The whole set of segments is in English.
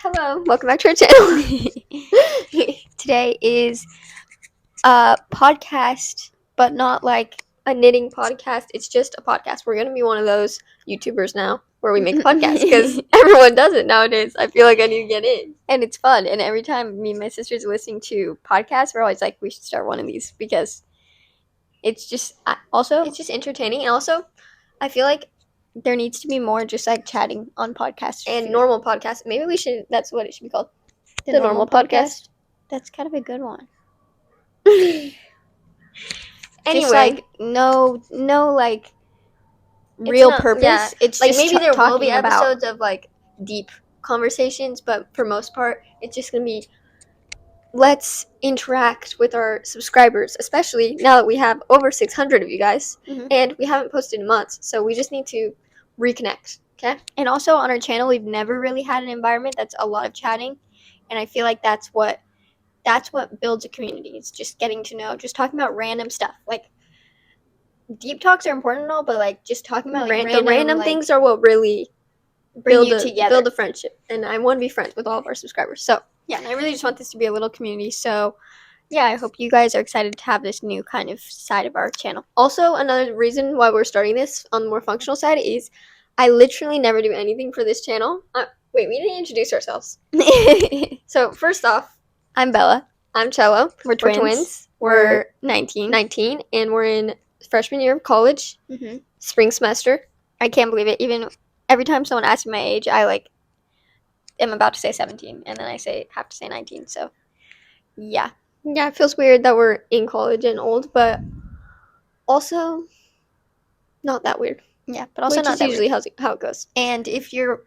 Hello, welcome back to our channel. Today is a podcast, but not like a knitting podcast. It's just a podcast. We're gonna be one of those YouTubers now where we make a podcast because everyone does it nowadays. I feel like I need to get in, and it's fun. And every time me and my sisters are listening to podcasts, we're always like, we should start one of these because it's just it's just entertaining, and also I feel like there needs to be more just like chatting on podcasts and normal podcasts. Maybe we should. That's what it should be called. The normal podcast. That's kind of a good one. Anyway, just like no like real purpose. Yeah, it's like maybe there will be episodes of like deep conversations, but for most part, it's just gonna be let's interact with our subscribers, especially now that we have over 600 of you guys, and we haven't posted in months, so we just need to reconnect. Okay. And also on our channel, we've never really had an environment that's a lot of chatting, and I feel like that's what builds a community. It's just getting to know, just talking about random stuff. Like deep talks are important and all, but like just talking about like, the random like, things are what really bring you together, build a friendship. And I want to be friends with all of our subscribers. So yeah, and I really just want this to be a little community. So yeah, I hope you guys are excited to have this new kind of side of our channel. Also, another reason why we're starting this on the more functional side is I literally never do anything for this channel. Wait, we didn't introduce ourselves. So first off, I'm Bella. I'm Cello. We're twins. We're 19, and we're in freshman year of college, spring semester. I can't believe it. Even every time someone asks me my age, I am about to say 17, and then I have to say 19. So yeah, it feels weird that we're in college and old, but also not that weird. Yeah, but also not that usually weird. How it goes. And if you're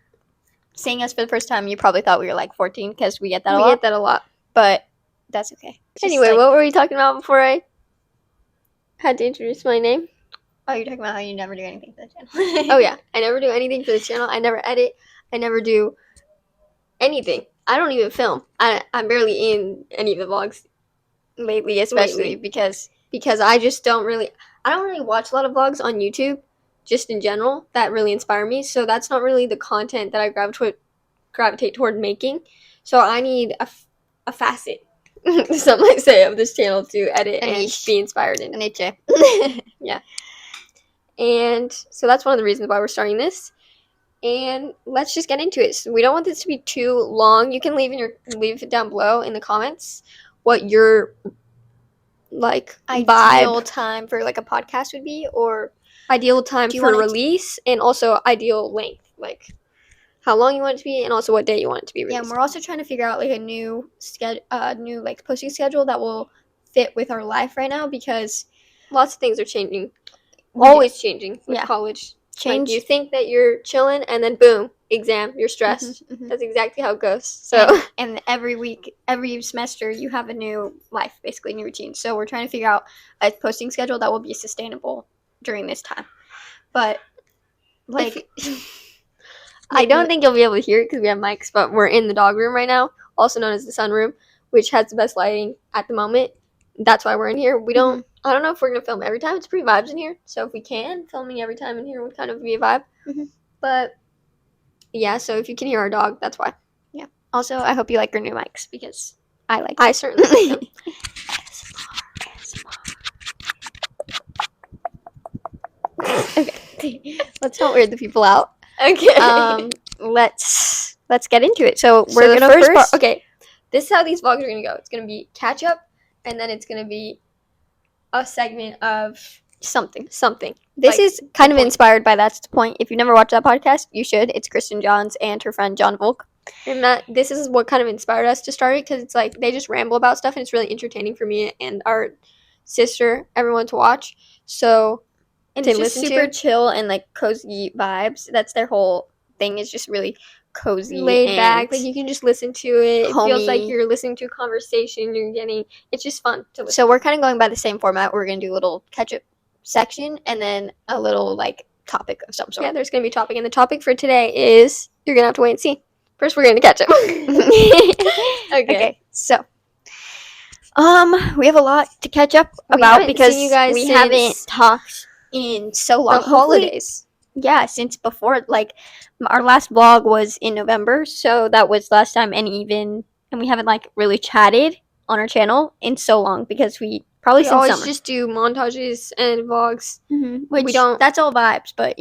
seeing us for the first time, you probably thought we were like 14 because we get that a lot. But that's okay. Anyway, what were we talking about before I had to introduce my name? Oh, you're talking about how you never do anything for the channel. Oh yeah, I never do anything for the channel. I never edit. I never do anything. I don't even film. I'm barely in any of the vlogs lately, especially because I just don't really watch a lot of vlogs on YouTube, just in general, that really inspire me. So that's not really the content that I gravitate toward making. So I need a facet, some might say, of this channel to edit and be inspired in. Yeah. And so that's one of the reasons why we're starting this. And let's just get into it. So we don't want this to be too long. You can leave it down below in the comments what your like ideal time for like a podcast would be, or ideal time for release, and also ideal length, like how long you want it to be, and also what day you want it to be released. Yeah, and we're also trying to figure out like a new new like posting schedule that will fit with our life right now, because lots of things are changing. Always changing with college. Like, you think that you're chilling, and then boom, exam, you're stressed. That's exactly how it goes. So and every week, every semester, you have a new life, basically, new routine. So we're trying to figure out a posting schedule that will be sustainable during this time. But like, I don't think you'll be able to hear it because we have mics, but we're in the dog room right now, also known as the sunroom, which has the best lighting at the moment. That's why we're in here. I don't know if we're going to film every time. It's pretty vibes in here. So if we can, filming every time in here would kind of be a vibe. But yeah, so if you can hear our dog, that's why. Yeah. Also, I hope you like our new mics because I certainly like them. Okay. Let's not weird the people out. Okay. Let's get into it. So we're going to first okay. This is how these vlogs are going to go. It's going to be catch up, and then it's going to be a segment of something. This is kind of inspired by That's the Point. If you've never watched that podcast, you should. It's Kristen Johns and her friend John Volk. And this is what kind of inspired us to start it, because it's like they just ramble about stuff, and it's really entertaining for me and our sister, everyone to watch. So, and it's just super chill and like cozy vibes. That's their whole thing, is just really cozy, laid back. Like you can just listen to it. It feels like you're listening to a conversation. It's just fun to listen. So we're kind of going by the same format. We're going to do a little catch-up section and then a little like topic of some sort. Yeah, there's going to be a topic, and the topic for today is, you're going to have to wait and see. First, we're going to catch up. Okay. So we have a lot to catch up about because we haven't talked in so long. The holidays. yeah, since before, like, our last vlog was in November, so that was last time, and we haven't, like, really chatted on our channel in so long, because we since always summer. Just do montages and vlogs. Which, we don't, that's all vibes, but,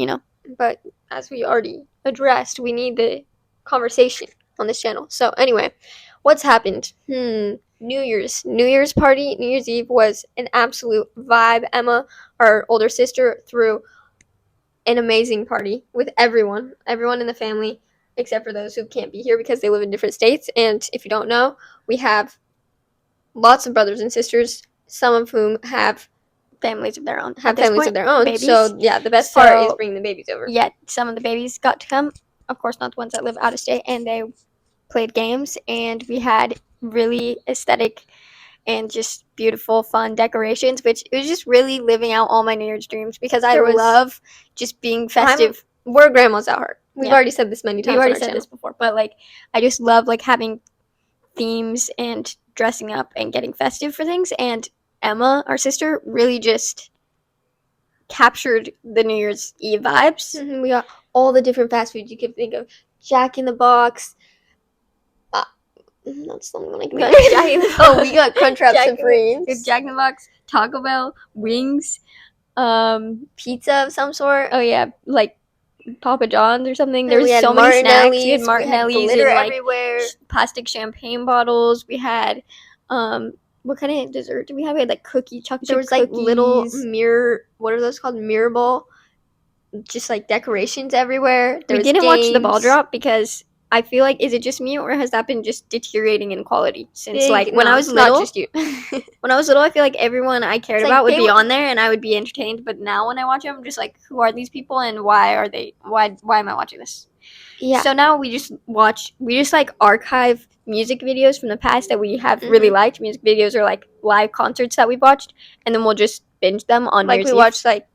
but as we already addressed, we need the conversation on this channel. So anyway, what's happened? New Year's party, New Year's Eve was an absolute vibe. Emma, our older sister, threw an amazing party with everyone in the family, except for those who can't be here because they live in different states. And if you don't know, we have lots of brothers and sisters, some of whom have families of their own. Babies. So yeah, the best part is bringing the babies over. Yeah, some of the babies got to come. Of course, not the ones that live out of state, and they played games, and we had really aesthetic and just beautiful, fun decorations, which it was just really living out all my New Year's dreams, because I love just being festive. We're grandmas at heart. We've already said this many times. We've already said this before, but, like, I just love, like, having themes and dressing up and getting festive for things. And Emma, our sister, really just captured the New Year's Eve vibes. We got all the different fast foods you could think of. Jack in the Box. That's the only one I can think of. Oh, we got Crunchwrap Supremes. Jack in the Box, Taco Bell, wings, pizza of some sort. Oh yeah, like Papa John's or something. There was so many snacks. We had Martinelli's, glitter everywhere. Plastic champagne bottles. We had what kind of dessert did we have? We had, like, chocolate chip There was cookies. Like little mirror. What are those called? Mirror ball. Just like decorations everywhere. We didn't watch the ball drop because I feel like, is it just me, or has that been just deteriorating in quality since, when I was little? Not just you. When I was little, I feel like everyone I cared about would be on there, and I would be entertained. But now when I watch them, I'm just like, who are these people, and why are they? Why am I watching this? Yeah. So now we just like archive music videos from the past that we have really liked. Music videos are like live concerts that we've watched, and then we'll just binge them on New Year's Eve. We watched, like,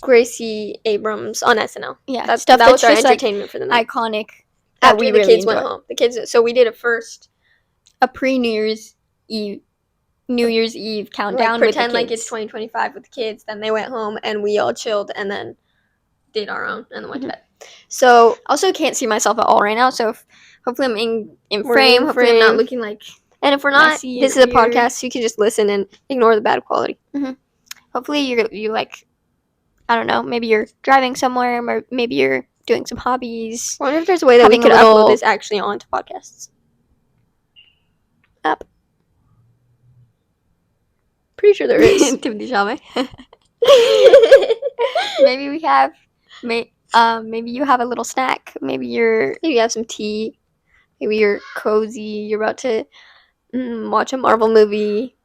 Gracie Abrams on SNL. Yeah, that was our entertainment for the night. Iconic. After the kids went home. So we did a pre-New Year's Eve countdown. Like, pretend like it's 2025 with the kids. Then they went home, and we all chilled, and then did our own, and then went to bed. So also can't see myself at all right now. So hopefully I'm in frame. Hopefully I'm not looking like. And if we're not, this is a podcast, so you can just listen and ignore the bad quality. Hopefully you like, I don't know, maybe you're driving somewhere, or maybe you're doing some hobbies. I wonder if there's a way that we could upload this actually onto podcasts. Pretty sure there is. Timothy Chalamet. Maybe we have, maybe you have a little snack. Maybe you have some tea. Maybe you're cozy. You're about to watch a Marvel movie.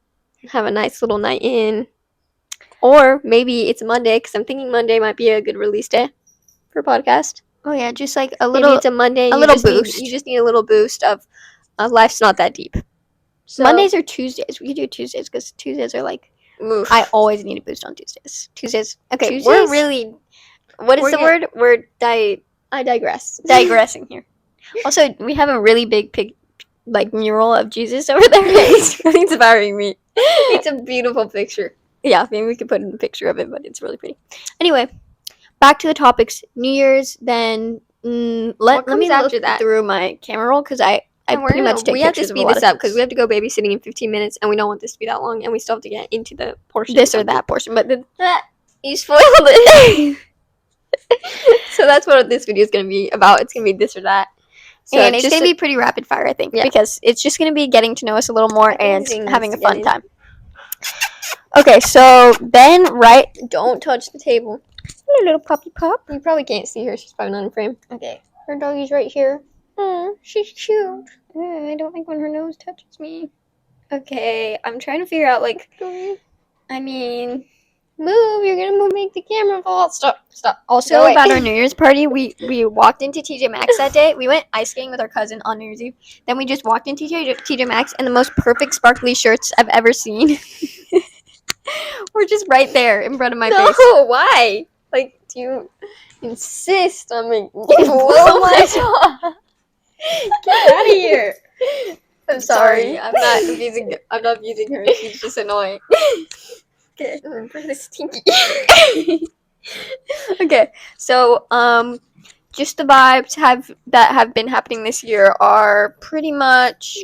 Have a nice little night in. Or maybe it's Monday, because I'm thinking Monday might be a good release day for a podcast. Oh yeah, just like a little. Maybe it's a Monday. A little boost. You just need a little boost of life's not that deep. So, Mondays or Tuesdays. We could do Tuesdays, because Tuesdays are like. Oof. I always need a boost on Tuesdays. Okay, Tuesdays? We're really. What is the word? I digress. Digressing here. Also, we have a really big mural of Jesus over there. It's really inspiring me. It's a beautiful picture. Yeah, maybe we could put in a picture of it, but it's really pretty. Anyway, back to the topics. New Year's, then let me look through my camera roll, because I pretty much take pictures of a lot of things. We have to speed this up, because we have to go babysitting in 15 minutes, and we don't want this to be that long, and we still have to get into the portion. This or that portion, but you spoiled it. So that's what this video is going to be about. It's going to be this or that. So and it's going to be pretty rapid fire, I think, because it's just going to be getting to know us a little more and having a fun time. Okay, so then, don't touch the table. Hello, little puppy pup. You probably can't see her. She's probably not in frame. Okay. Her doggy's right here. She's cute. I don't like when her nose touches me. Okay, I'm trying to figure out, move. You're gonna make the camera fall. Stop. Also, about our New Year's party, we walked into TJ Maxx that day. We went ice skating with our cousin on New Year's Eve. Then we just walked into TJ Maxx, and the most perfect sparkly shirts I've ever seen were just right there in front of my face. No, why? Do you insist on making it blow my jaw? Get out of here. I'm sorry. I'm not abusing her. She's just annoying. Okay, for the stinky. Okay, so just the vibes that have been happening this year are pretty much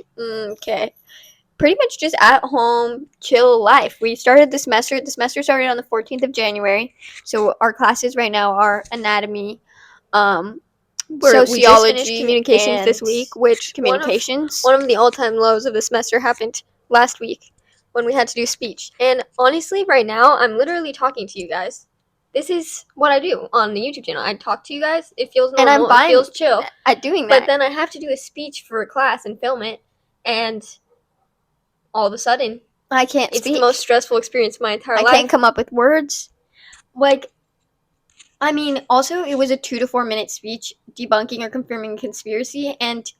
pretty much just at home, chill life. We started the semester. The semester started on the 14th of January. So our classes right now are anatomy, We just finished sociology, communications this and week, which communications. one of the all-time lows of the semester happened last week when we had to do speech. And honestly, right now, I'm literally talking to you guys. This is what I do on the YouTube channel. I talk to you guys. It feels And I'm normal. It feels fine chill. at doing that. But then I have to do a speech for a class and film it, and all of a sudden, I can't it's speak. the most stressful experience of my entire I life. can't come up with words. Like, I mean, also, it was a 2 to 4 minute speech debunking or confirming a conspiracy, and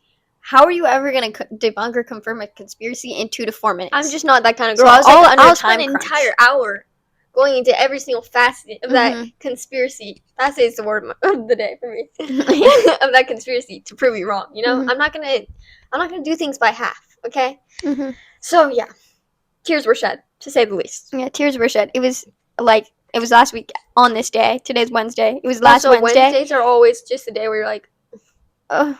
how are you ever going to debunk or confirm a conspiracy in 2 to 4 minutes? I'm just not that kind of So girl. I'll spend an entire hour going into every single facet of that conspiracy. Facet is the word of the day for me. Of that conspiracy to prove you wrong. You know, I'm not gonna do things by half. Okay. So yeah, tears were shed, to say the least. Yeah, tears were shed. It was last week on this day. Today's Wednesday. It was last Wednesday. Wednesdays are always just the day where you're like, I'm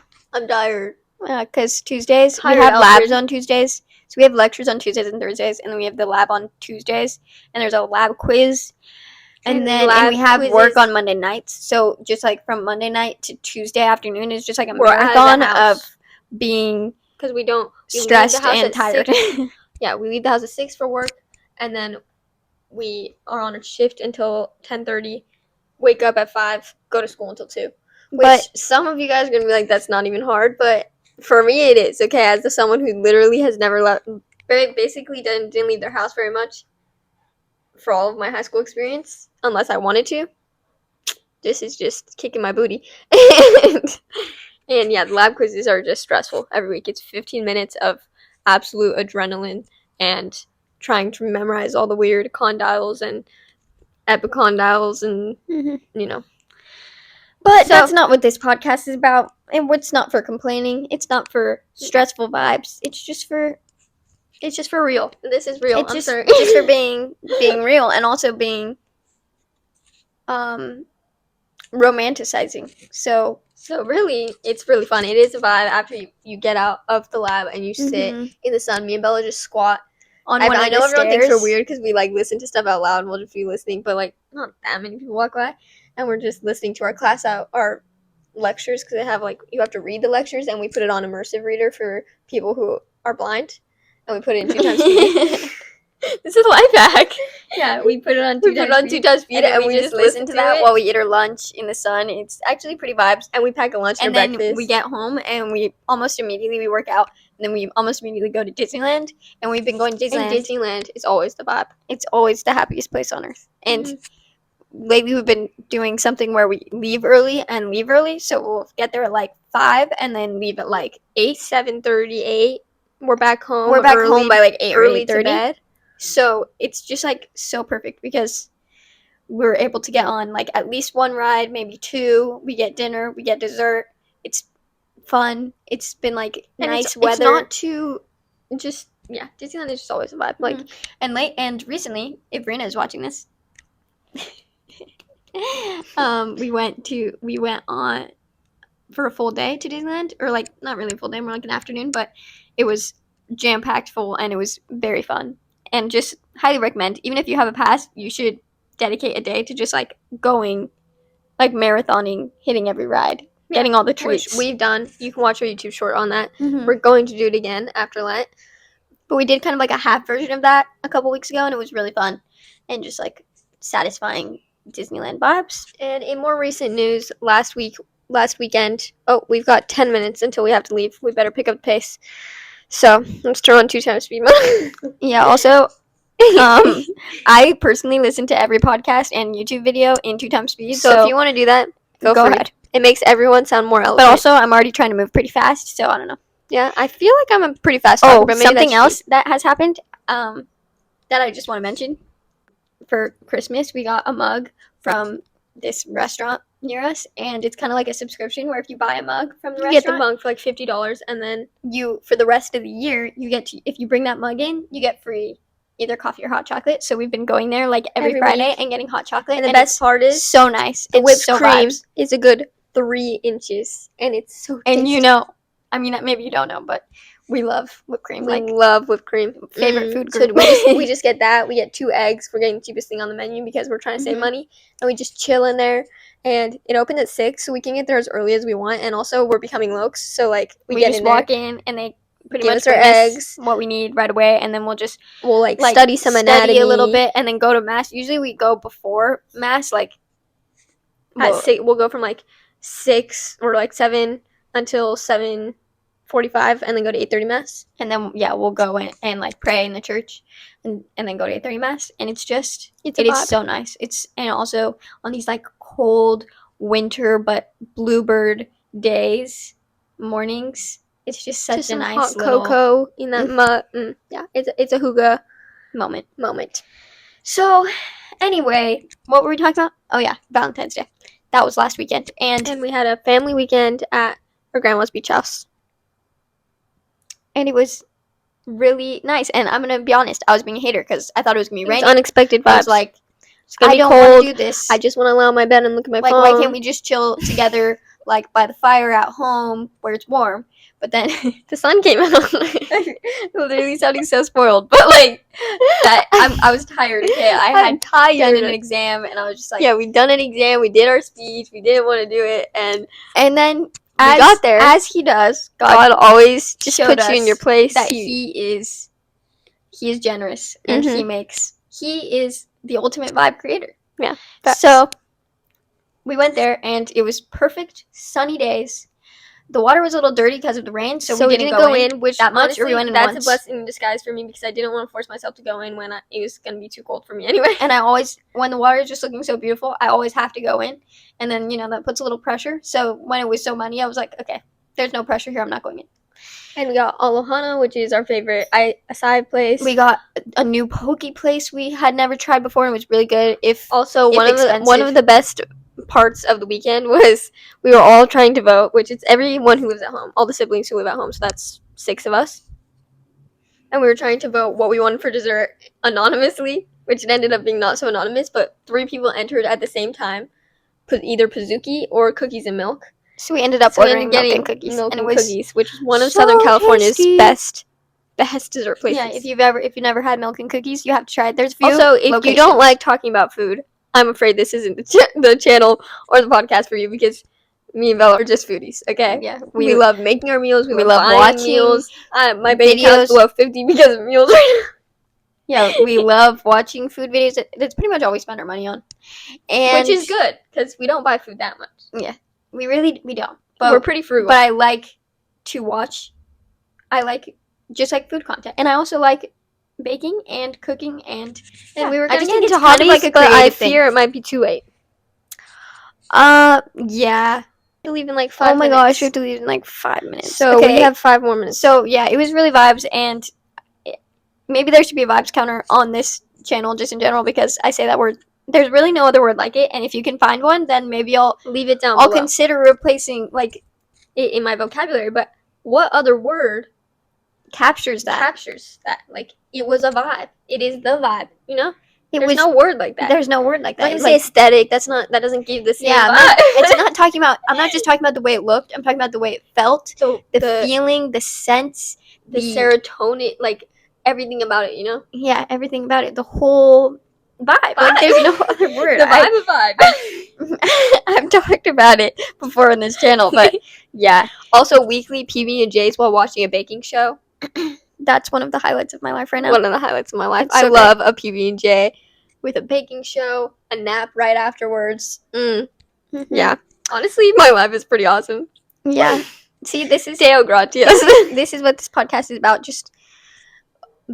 tired. Because Tuesdays, Tired, we have labs Alfred. on Tuesdays. So we have lectures on Tuesdays and Thursdays, and then we have the lab on Tuesdays, and there's a lab quiz. And we have work on Monday nights. So just like from Monday night to Tuesday afternoon is just like a marathon of being because we stressed and tired. Yeah, we leave the house at 6 for work, and then we are on a shift until 10:30. Wake up at 5, go to school until 2. Which some of you guys are gonna be like, that's not even hard, but for me it is. Okay, as someone who literally has never left, basically didn't leave their house very much for all of my high school experience, unless I wanted to. This is just kicking my booty. And yeah, the lab quizzes are just stressful every week. It's 15 minutes of absolute adrenaline and trying to memorize all the weird condyles and epicondyles and, you know. But that's not what this podcast is about. And it's not for complaining. It's not for stressful vibes. It's just for real. This is real. It's just for being real and also being romanticizing. So really, it's really fun. It is a vibe after you get out of the lab and you sit in the sun. Me and Bella just squat on one of the stairs. I know everyone thinks we're weird because we like listen to stuff out loud and we'll just be listening, but like not that many people walk by, and we're just listening to our lectures because they have like you have to read the lectures, and we put it on immersive reader for people who are blind, and we put it in 2 times speed. This is a life hack. Yeah, we put it on 2 times speed, and we just listen to that while we eat our lunch in the sun. It's actually pretty vibes. And we pack a lunch and then breakfast. We get home and we almost immediately work out, and then we almost immediately go to Disneyland. And we've been going to Disneyland. And Disneyland is always the vibe. It's always the happiest place on earth. And lately we've been doing something where we leave early, so we'll get there at like 5 and then leave at like 8, 7:38. We're back home. We're back home by like 8 or 8:30. To bed. So it's just like so perfect because we're able to get on like at least 1 ride, maybe 2. We get dinner, we get dessert. It's fun. It's been like nice weather. It's not too Disneyland is just always a vibe. Like and recently, if Rena is watching this, we went on for a full day to Disneyland, or like not really a full day, more like an afternoon, but it was jam-packed full and it was very fun. And just highly recommend, even if you have a pass, you should dedicate a day to just like going, like marathoning, hitting every ride, getting all the treats. Which we've done. You can watch our YouTube short on that. We're going to do it again after Lent. But we did kind of like a half version of that a couple weeks ago, and it was really fun and just like satisfying Disneyland vibes. And in more recent news, last weekend, we've got 10 minutes until we have to leave. We better pick up the pace. So let's turn on 2 times speed mode. Yeah, also, I personally listen to every podcast and YouTube video in 2 times speed. So if you want to do that, go ahead. It makes everyone sound more eloquent. But also, I'm already trying to move pretty fast, so I don't know. Yeah, I feel like I'm a pretty fast talker. But maybe something else that has happened that I just want to mention. For Christmas, we got a mug from this restaurant near us, and it's kind of like a subscription where if you buy a mug from the restaurant, you get the mug for like $50, and then you, for the rest of the year, you get to, if you bring that mug in, you get free either coffee or hot chocolate. So we've been going there like every Friday week. and getting hot chocolate. And the best part is so nice. the It's whipped so cream vibes. is a good 3 inches, and it's so tasty. And you know, I mean, maybe you don't know, but we love whipped cream. We Like, love whipped cream. favorite food So group. we just get that. We get 2 eggs. We're getting the cheapest thing on the menu because we're trying to save Mhm. money, and we just chill in there. And it opens at 6, so we can get there as early as we want. And also, we're becoming lokes, so like we get just in there, walk in and they pretty give much us our bring us eggs. what we need right away, and then we'll just We'll like study some anatomy a little bit, and then go to mass. Usually we go before mass, like At 6, we'll go from like 6 or like 7 until 7:45, and then go to 8:30 mass. and then we'll go in and like pray in the church, and then go to 8:30 mass, and it's just It's a it is vibe. so nice. It's and also on these like cold winter but bluebird days mornings, it's just such Just a some nice hot little cocoa in that yeah, it's a hygge moment. So anyway, what were we talking about? Oh yeah, Valentine's Day. That was last weekend, and we had a family weekend at our grandma's beach house. it was really nice. And I'm gonna be honest, I was being a hater because I thought it was gonna be It was raining. unexpected I vibes. was like, It's gonna I be don't want cold. to do this. I just want to lay on my bed and look at my like, phone. why can't we just chill together, like by the fire at home where it's warm? But then The sun came out. literally sounding so spoiled. But like that, I was tired. Okay, I I'm had done tired. an exam, and I was just like, Yeah, we'd done an exam. We did our speech. We didn't want to do it, and And then we got there. as he does. God always just showed puts you in us your place. That he is generous, and Mhm. he is the ultimate vibe creator. Yeah, facts. So we went there, and it was perfect sunny days. The water was a little dirty because of the rain, so we didn't go in which that much, honestly, or we went in that's once. a blessing in disguise for me because I didn't want to force myself to go in when it was gonna be too cold for me anyway. And I always, when the water is just looking so beautiful, I always have to go in, and then that puts a little pressure. So when it was so muddy, I was like, okay, there's no pressure here. I'm not going in. And we got Alohana, which is our favorite acai place. We got a new poke place we had never tried before, and it was really good. Also, if one of the best parts of the weekend was we were all trying to vote, which is everyone who lives at home, all the siblings who live at home, so that's 6 of us. And we were trying to vote what we wanted for dessert anonymously, which it ended up being not so anonymous, but 3 people entered at the same time, either Pizookie or cookies and milk. So we ended up ordering milk and cookies. Milk and and it was cookies, which is one of so Southern California's tasty. best dessert places. Yeah, if you've never had milk and cookies, you have to try it. There's a few Also, if locations. you don't like talking about food, I'm afraid this isn't the channel or the podcast for you because me and Bella are just foodies, okay? Yeah, we love making our meals. We love buying watching meals. My bank account's videos. below 50 because of meals right now. Yeah, we love watching food videos. That's pretty much all we spend our money on, and Which is good because we don't buy food that much. Yeah, we don't. But we're pretty frugal. But I like to watch. I like just like food content, and I also like baking and cooking, and we were I gonna just get think into it's kind of hobbies, like a but I creative thing. fear it might be too late. Yeah. To leave in like 5 minutes. Oh my gosh, we have to leave in like 5 minutes. So we have 5 more minutes. So yeah, it was really vibes, and maybe there should be a vibes counter on this channel just in general because I say that word. There's really no other word like it, and if you can find one, then maybe I'll leave it down I'll below. consider replacing like it in my vocabulary. But what other word captures that? Like, it was a vibe. It is the vibe, you know? There's no word like that. There's no word like that. I'm not gonna say aesthetic. That doesn't give the same vibe. It's not talking about. I'm not just talking about the way it looked. I'm talking about the way it felt, the feeling, the sense, the serotonin, like everything about it. You know? Yeah, everything about it. The whole vibe. Like, there's no other word. The vibe. I've talked about it before on this channel, but yeah. Also, weekly PB&Js while watching a baking show. That's one of the highlights of my life right now. One of the highlights of my life. I love a PB&J with a baking show, a nap right afterwards. Yeah. Honestly, my life is pretty awesome. Yeah. See, this is Deo gratias. This is what this podcast is about. Just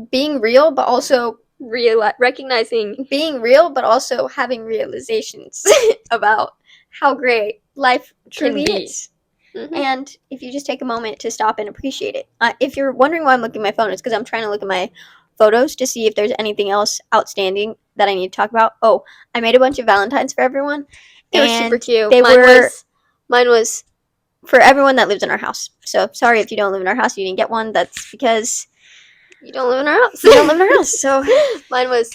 being real, but also recognizing being real, but also having realizations about how great life truly is. Mm-hmm. And if you just take a moment to stop and appreciate it. If you're wondering why I'm looking at my phone, it's because I'm trying to look at my photos to see if there's anything else outstanding that I need to talk about. Oh, I made a bunch of Valentines for everyone. They were super cute. Mine was for everyone that lives in our house. So sorry if you don't live in our house, you didn't get one. That's because You don't live in our house. You don't live in our house, so mine was,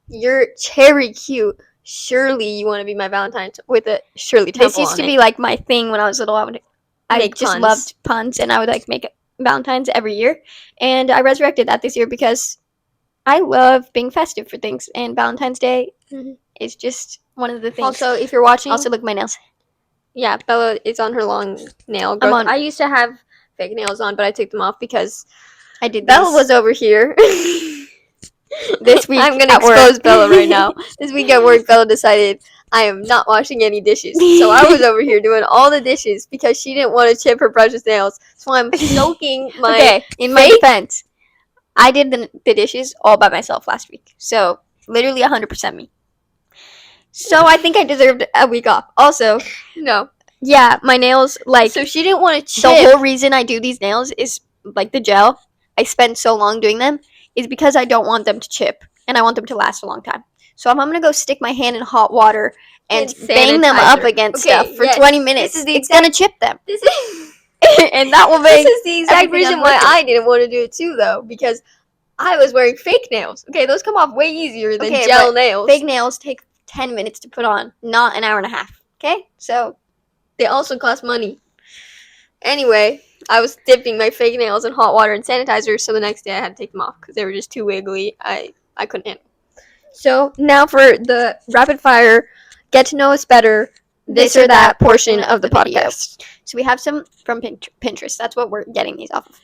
you're cherry cute. Surely you want to be my Valentine with a Shirley Temple this used to on be it. like my thing when I was little. I Make just puns. loved puns, and I would like make Valentine's every year. And I resurrected that this year because I love being festive for things, and Valentine's Day Mhm. is just one of the things. Also, if you're watching, Also, look at my nails. yeah, Bella is on her long nail I'm growth. on- I used to have fake nails on, but I took them off because I did Bella these. was over here. This week I'm gonna at work. expose Bella right now. This week at work, Bella decided I am not washing any dishes. So I was over here doing all the dishes because she didn't want to chip her precious nails. So I'm soaking my Okay, in my fake- defense, I did the dishes all by myself last week. So, literally 100% me. So, I think I deserved a week off. Also, No. yeah, my nails, like, So she didn't want to chip. the whole reason I do these nails is, like, the gel, I spend so long doing them, is because I don't want them to chip, and I want them to last a long time. So, if I'm going to go stick my hand in hot water and And bang them up sanitizer. against Okay, stuff for yes, 20 minutes, is the it's going to chip them. This is And that will make this is the exact everything reason why unworkable. I didn't want to do it too, though, because I was wearing fake nails. Okay, those come off way easier than Okay, gel but nails. fake nails take 10 minutes to put on, not an hour and a half. Okay? So, They also cost money. Anyway, I was dipping my fake nails in hot water and sanitizer, so the next day I had to take them off because they were just too wiggly. I couldn't handle. So now for the rapid fire, get to know us better, this or that portion of the video. podcast. So we have some from Pinterest. That's what we're getting these off of.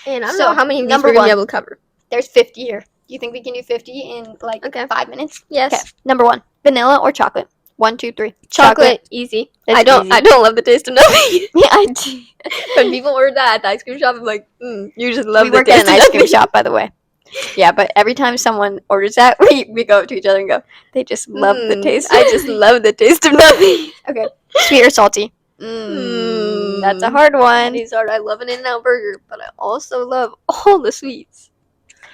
And I don't So, know how many of these number we're gonna be one. able to cover. There's 50 here. Do you think we can do 50 in like Okay. 5 minutes? Yes. Okay. Number 1, vanilla or chocolate? 1, 2, 3. Chocolate, easy. That's I don't easy. love the taste of nothing. Yeah, I do. When people order that at the ice cream shop, I'm like, you just love We the work taste at an of ice cream nothing. shop, by the way. Yeah, but every time someone orders that, we go up to each other and go, they just love the taste. I just love the taste of nothing. Okay. Sweet or salty? That's a hard one. These are, I love an In-N-Out burger, but I also love all the sweets.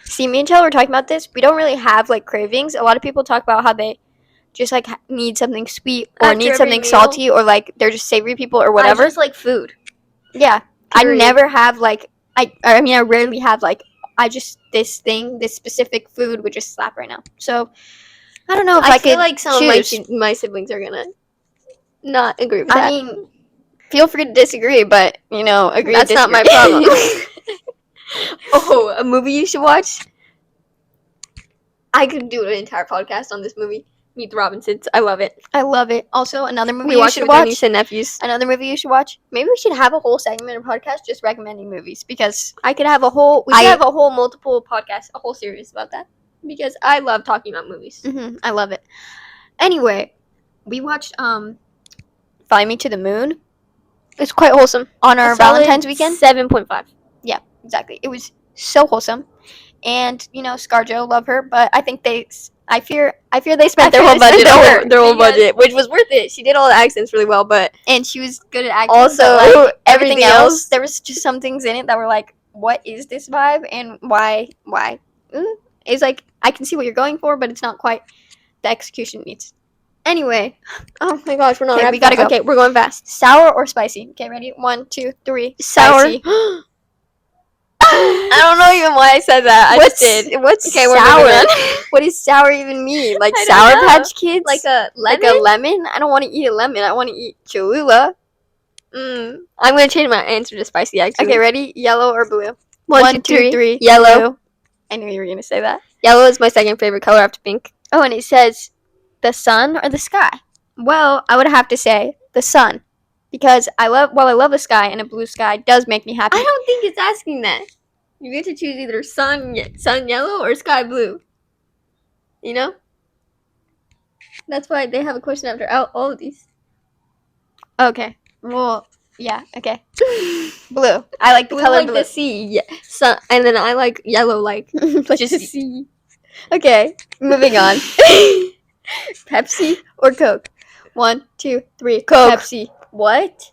See, me and Chell were talking about this. We don't really have like cravings. A lot of people talk about how they just like need something sweet or After need every something meal. salty or like they're just savory people or whatever. I just like food. Yeah. Period. I never have like I mean I rarely have like I just this specific food would just slap right now. So I don't know if I feel could like some choose. of my siblings are gonna not agree with I that. mean, feel free to disagree, but you know, agree. That's to not my disagree. problem. Oh, a movie you should watch? I could do an entire podcast on this movie. Meet the Robinsons. I love it. I love it. Also, another movie We you watched it should with our watch. nieces and nephews. Another movie you should watch. Maybe we should have a whole segment of podcast just recommending movies because I could have a whole. We should have a whole multiple podcast, a whole series about that because I love talking about movies. I love it. Anyway, we watched Fly Me to the Moon It's quite wholesome. on our Valentine's weekend. 7.5. Yeah, exactly. It was so wholesome, and you know, ScarJo, love her, but I think I fear they spent their whole budget on her. their whole Because- budget, which was worth it. She did all the accents really well, but and she was good at acting. also but, like, everything else. there was just some things in it that were like, what is this vibe and why? It's like I can see what you're going for, but it's not quite the execution needs. Anyway, Oh my gosh, we're not. Okay, rapid we gotta fire. go. Okay, we're going fast. sour or spicy? Okay, ready? 1, 2, 3. Sour. Spicy. I don't know even why I said that. I What's just did. What's Okay, we're sour? moving on. What does sour even mean? Like I don't Sour know. Patch Kids? Like a lemon. Like a lemon? I don't want to eat a lemon. I want to eat Cholula. I'm gonna change my answer to spicy. Actually. Okay, ready? Yellow or blue? 1, 2, 3. Yellow. Yellow. I knew you were gonna say that. Yellow is my second favorite color after pink. Oh, and it says the sun or the sky. Well, I would have to say the sun, because I love the sky, and a blue sky does make me happy. I don't think it's asking that. You get to choose either sun yellow or sky blue. You know? That's why they have a question after all of these. Okay. Well, yeah. Okay. Blue. I like the Blue color like blue. the sea. Yeah. Sun, and then I like yellow like Like just the sea. Okay. Moving on. Pepsi or Coke? 1, 2, 3. Coke. Pepsi. What?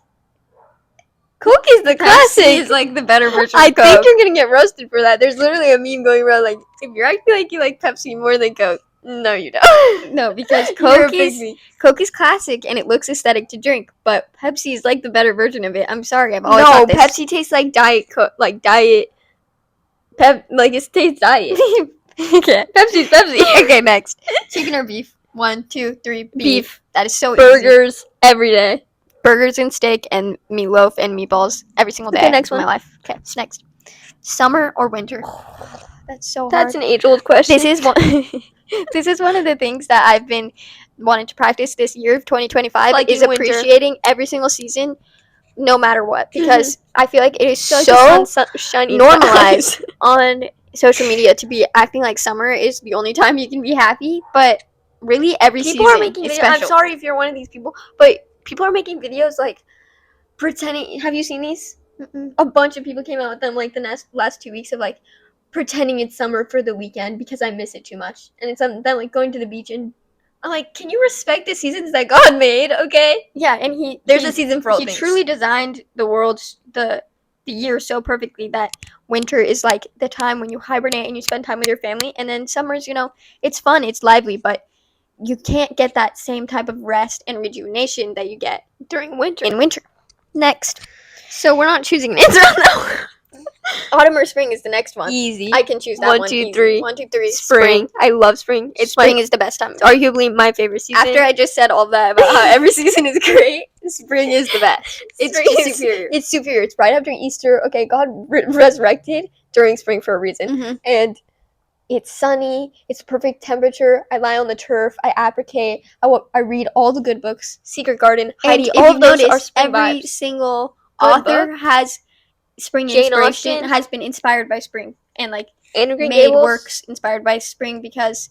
Coke is the Pepsi classic. is like the better version of I Coke. think you're gonna get roasted for that. There's literally a meme going around like, if you're acting like you like Pepsi more than Coke, no, you don't. No, because You're a Coke is classic and it looks aesthetic to drink, but Pepsi is like the better version of it. I'm sorry, I've always no, thought this. Pepsi tastes like Diet Coke, like Diet It stays diet. Okay. Pepsi's Pepsi. Okay, next. Chicken or beef? 1, 2, 3. Beef. That is so easy. Burgers every day. Burgers and steak and meatloaf and meatballs every single day Okay, next of my one. life. Okay, next. Summer or winter? That's so hard. That's an age-old question. This is one. This is one of the things that I've been wanting to practice this year of 2025 Liking is winter. appreciating every single season, no matter what, because I feel like it is So so shining normalized on social media to be acting like summer is the only time you can be happy, but really every People season are making is videos. special. I'm sorry if you're one of these people, but people are making videos like pretending. Have you seen these? Mm-mm. A bunch of people came out with them like the last 2 weeks of like pretending it's summer for the weekend because I miss it too much, and it's them like going to the beach and I'm like, can you respect the seasons that God made? Okay, Yeah, and there's a season for all he things. truly designed the world, the year so perfectly that winter is like the time when you hibernate and you spend time with your family, and then summer's, it's fun, it's lively, but you can't get that same type of rest and rejuvenation that you get during winter. in winter. Next. So we're not choosing an answer on that one. Autumn or spring is the next one. Easy. I can choose that 1, one. 2, Easy. 3. 1, 2, 3. Spring. I love spring. Spring is the best time. It's arguably my favorite season. After I just said all that about how every season is great, spring is the best. It's just superior. It's superior. It's right after Easter. Okay, God resurrected during spring for a reason. Mm-hmm. And it's sunny. It's perfect temperature. I lie on the turf. I appricate. I read all the good books. Secret Garden, Heidi. And All of those noticed, are spring every vibes. single Good author book. has spring Jane inspiration, Austen. has been inspired by spring, and like Andrew Green made Gables. works inspired by spring because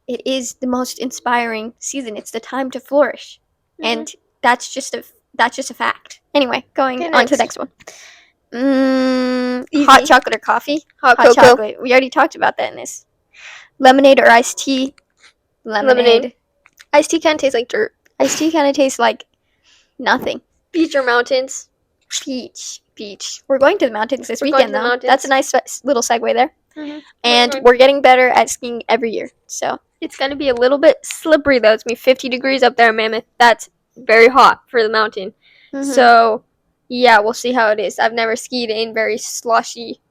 it is the most inspiring season. It's the time to flourish, and that's just a fact. Anyway, going on to the next one. Hot chocolate or coffee? Hot Hot cocoa. chocolate. We already talked about that in this. Lemonade or iced tea? Lemonade. Iced tea kind of tastes like dirt. Iced tea kind of tastes like nothing. Beach or mountains? Beach. We're going to the mountains this We're weekend, going to the though. mountains. That's a nice little segue there. Mm-hmm. And we're getting better at skiing every year. So it's going to be a little bit slippery, though. It's going to be 50 degrees up there in Mammoth. That's very hot for the mountain. Mm-hmm. So, yeah, we'll see how it is. I've never skied in very sloshy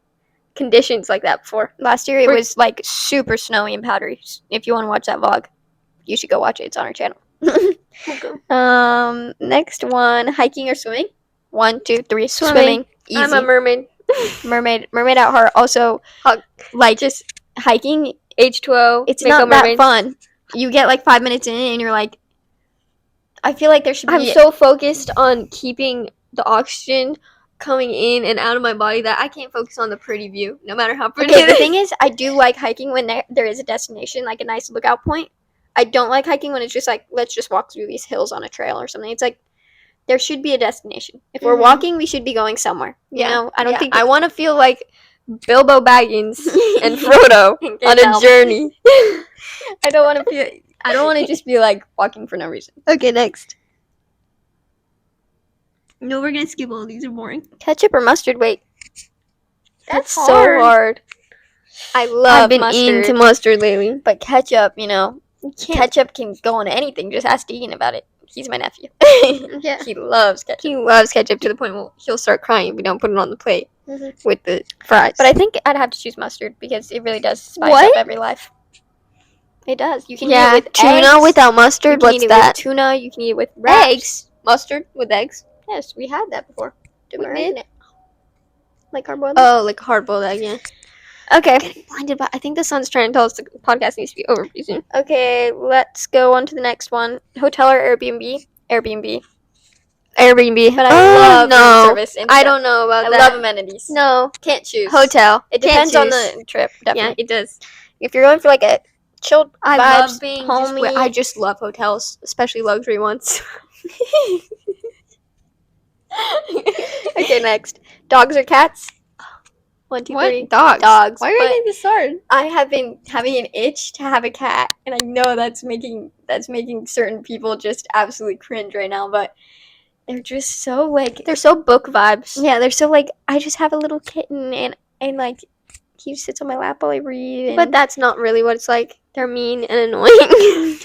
conditions like that before. Last year it was like super snowy and powdery. If you want to watch that vlog, you should go watch it. It's on our channel. Okay. Next one, hiking or swimming? 1, 2, 3. Swimming. Easy. I'm a mermaid. mermaid at heart. Also, like just hiking. H2O. It's not that fun. You get like 5 minutes in and you're like, I feel like there should be. I'm so focused on keeping the oxygen coming in and out of my body that I can't focus on the pretty view, no matter how pretty it is. The thing is, I do like hiking when there is a destination, like a nice lookout point. I don't like hiking when it's just like, let's just walk through these hills on a trail or something. It's like, there should be a destination. If we're walking, we should be going somewhere. You know, I don't think I want to feel like Bilbo Baggins and Frodo on a journey. I don't want to just be like walking for no reason. Okay, next. No, we're gonna skip all these. Are boring. Ketchup or mustard? Wait, that's so hard. I love I've been mustard. into mustard lately, but ketchup, ketchup can go on anything. Just ask Deegan about it. He's my nephew. Yeah, he loves ketchup. He loves ketchup to the point where he'll start crying if we don't put it on the plate with the fries. But I think I'd have to choose mustard because it really does spice up every life. It does. You can eat it with tuna eggs. without mustard. What's that? With tuna. You can eat it with wraps. Eggs. Mustard with eggs. Yes, we had that before. We did. Like hard-boiled. Oh, like hard-boiled egg. Yeah. Okay. I'm getting blinded, but I think the sun's trying to tell us the podcast needs to be over pretty soon. Okay, let's go on to the next one. Hotel or Airbnb? Airbnb. But I love room service. I don't know about that. I love amenities. No. Can't choose. Hotel. It depends on the trip, definitely. Yeah, it does. If you're going for like a chilled I vibes, love being homey. I just love hotels, especially luxury ones. Okay, next. Dogs or cats? 1, 2, 3. Dogs. Why are you but getting this hard? I have been having an itch to have a cat, and I know that's making certain people just absolutely cringe right now, but they're just so like, they're so book vibes. Yeah, they're so like, I just have a little kitten and like he sits on my lap while I read. But that's not really what it's like. They're mean and annoying.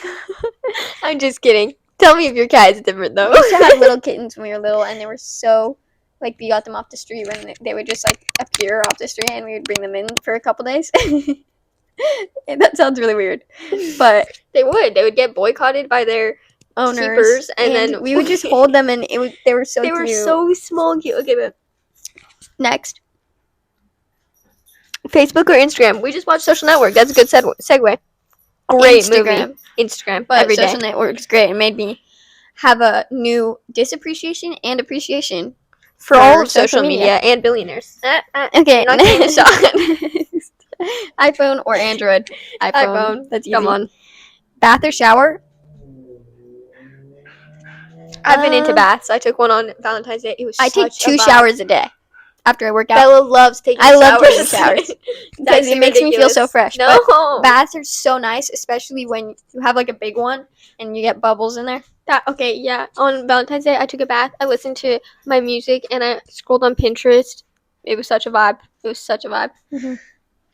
I'm just kidding. Tell me if your cat is different though. We used to have little kittens when we were little, and they were so like we got them off the street when they would just like appear off the street, and we would bring them in for a couple days. That sounds really weird, but They would get boycotted by their owners, keepers, and then we would just hold them, and they were so they cute. were so small and cute. Okay, but Next, Facebook or Instagram? We just watched Social Network. That's a good segue. Great Instagram. movie. Instagram, But every day. Social Network's great. It made me have a new disappreciation and appreciation for all of social media and billionaires. Okay, Not getting a shot. iPhone or Android? iPhone. That's easy. Come on. Bath or shower? I've been into baths. I took one on Valentine's Day. It was I take such a 2 vibe. showers a day after I work out. Bella loves taking showers. I love taking showers because it makes me feel so fresh. No. But baths are so nice, especially when you have like a big one and you get bubbles in there. Okay, yeah. On Valentine's Day, I took a bath. I listened to my music and I scrolled on Pinterest. It was such a vibe. Mm-hmm.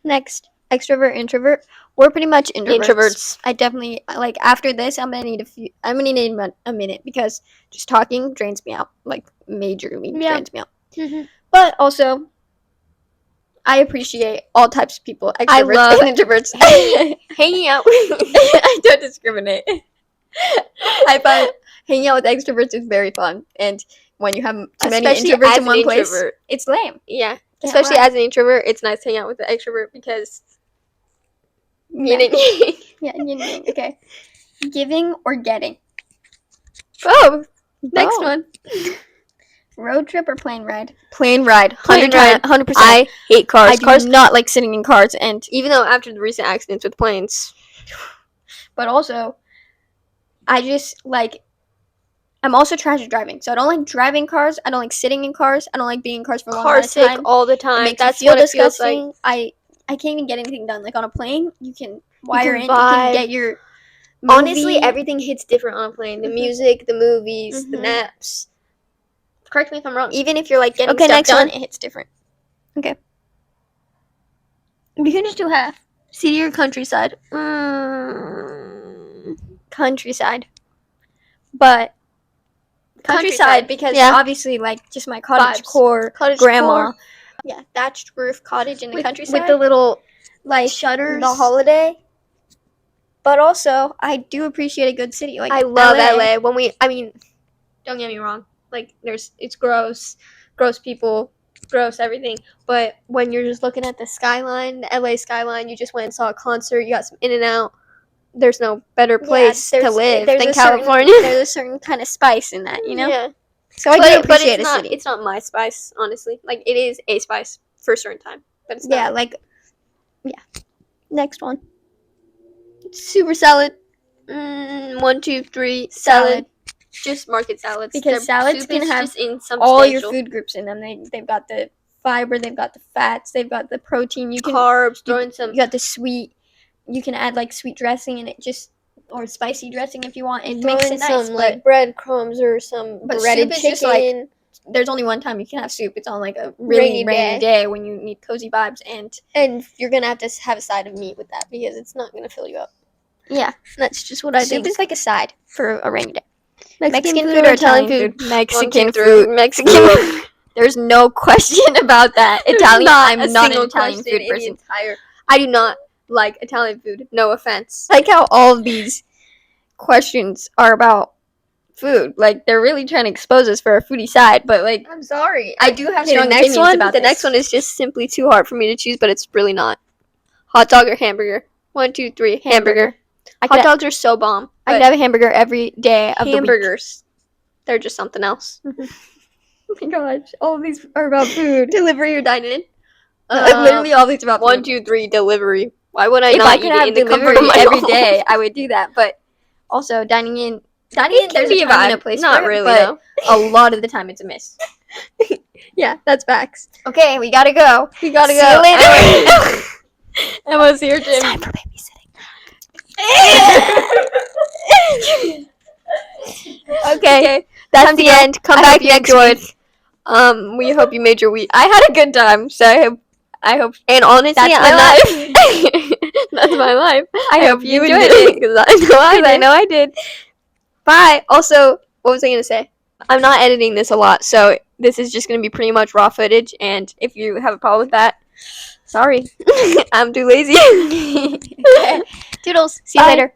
Next, extrovert, introvert. We're pretty much introverts. I definitely like after this. I'm gonna need a minute because just talking drains me out, like majorly drains me out. Mm-hmm. But also, I appreciate all types of people. Extroverts love and introverts. Hanging out. I don't discriminate. I find hanging out with extroverts is very fun, and when you have too many Especially introverts as in an one place, introvert. it's lame. Yeah. Can't Especially lie. as an introvert, it's nice to hang out with the extrovert because Yeah. yeah. Okay. Giving or getting? Both. Next Both. one. Road trip or plane ride? Plane ride. 100%. I hate cars. I do not like sitting in cars, and Even though after the recent accidents with planes. but also, I just like. I'm also trash at driving, so I don't like driving cars. I don't like sitting in cars. I don't like being in cars for a long Car sick time. all the It time. makes That's me feel what it feels like. disgusting. I can't even get anything done. Like on a plane, you can wire in, you vibe. can get your Honestly, movie. everything hits different on a plane. The Mhm. music, the movies, the Mhm. naps. Correct me if I'm wrong. Even if you're like getting Okay, stuff next done, one. it hits different. Okay. You can just do half. City or countryside? Countryside. But countryside because yeah. obviously like just my cottage Vibes. core Cottage grandma. core. Yeah, thatched roof cottage in the With countryside. the little like shutters. the holiday. But also, I do appreciate a good city. Like I love LA. LA. Don't get me wrong. Like it's gross people, gross everything. But when you're just looking at the skyline, the LA skyline, you just went and saw a concert, you got some In and Out. There's no better place to live than California. There's a certain kind of spice in that, you know? Yeah. So I do appreciate a city. It's not my spice, honestly. Like it is a spice for a certain time, but it's not. Yeah, like next one. Super salad. 1, 2, 3 salad. Just market salads. Because Their salads soup can is have just insubstantial. all your food groups in them. They've got the fiber, they've got the fats, they've got the protein. You can carbs, throw in some. You got the sweet. You can add like sweet dressing and it just or spicy dressing if you want. It throw makes in it nice. some like breadcrumbs or some but breaded soup is chicken. just, like, there's only one time you can have soup. It's on like a really rainy day when you need cozy vibes and you're gonna have to have a side of meat with that because it's not gonna fill you up. yeah, That's just what I soup think. is like a side for a rainy day. Mexican food or Italian food? Mexican 1, 2, 3, food. Mexican food. There's no question about that. Italian. I'm a not an single Italian question food in the person. I do not like Italian food. No offense. I like how all of these questions are about food. Like they're really trying to expose us for our foodie side, but like I'm sorry. I do have Okay, strong opinions about the this. next one is just simply too hard for me to choose, but it's really not. Hot dog or hamburger? 1, 2, 3. Hamburger. Hot dogs are so bomb. I could have a hamburger every day of hamburgers. They're just something else. the week. Oh my gosh, all of these are about food. Delivery or dine in? Literally all these are about 1, food. 2, 3. Delivery. Why would I If not I eat could it have in the comfort delivery of my every home? day, I would do that. But also dining in, It there's can be a time and a vibe. place Not for it, really, but though. a lot of the time it's a miss. Yeah, that's facts. Okay, we gotta go. We gotta See go. you later. Anyway. Emma's here, Jim. It's time for babysitting. Okay, that's the end. Come back next week. We hope you made your week. I had a good time, so I hope. And honestly, That's my That's my life. I hope you enjoyed enjoyed it. it because I know I did. Bye. Also, what was I gonna say? I'm not editing this a lot, so this is just going to be pretty much raw footage, and if you have a problem with that, sorry. I'm too lazy. Okay. Toodles. See you Bye. later.